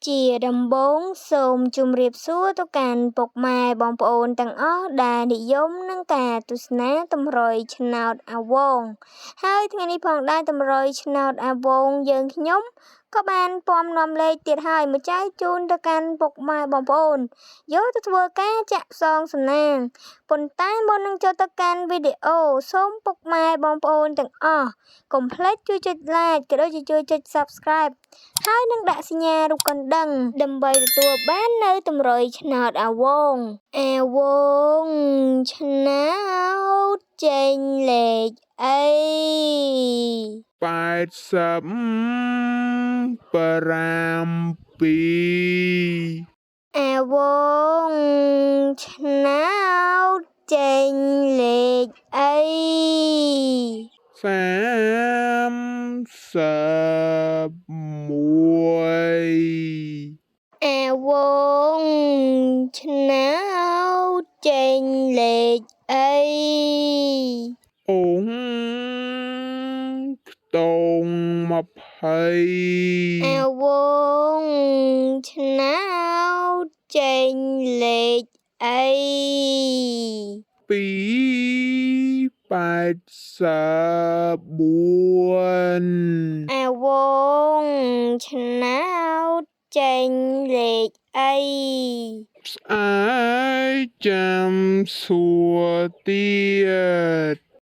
ជាដំបូងសូមជម្រាបសួរទៅកាន់ពុកម៉ែបងប្អូនទាំងអស់ដែលនិយមនឹងការទស្សនាតម្រុយឆ្នោតអាវងហើយថ្ងៃនេះផងដែរតម្រុយឆ្នោតអាវងយើងខ្ញុំក៏បានពំនាំលេខទៀតហើយមកចែកជូនទៅកាន់ពុកម៉ែបងប្អូនយកទៅធ្វើការចាក់ផ្សងសំណាងប៉ុន្តែមុននឹងចូលទៅកាន់វីដេអូសូមពុកម៉ែបងប្អូនទាំងអស់កុំភ្លេចជួយចុច like ក៏ដូចជាជួយចុច subscribe ហើយនឹងដាក់សញ្ញារូបកណ្ដឹងដើម្បីទទួលបាននៅតម្រុយឆ្នោតអាវងឆ្នោតចេញលេខអី87អាវងឆ្នោតចេញលេខអី31អាវងឆ្នោតចេញលេខអីអូងខ្ទង20អាវងឆ្នោតចេញលេខអី284អាវងឆ្នោតចេញលេខអីស្អែកចាំសួរទៀត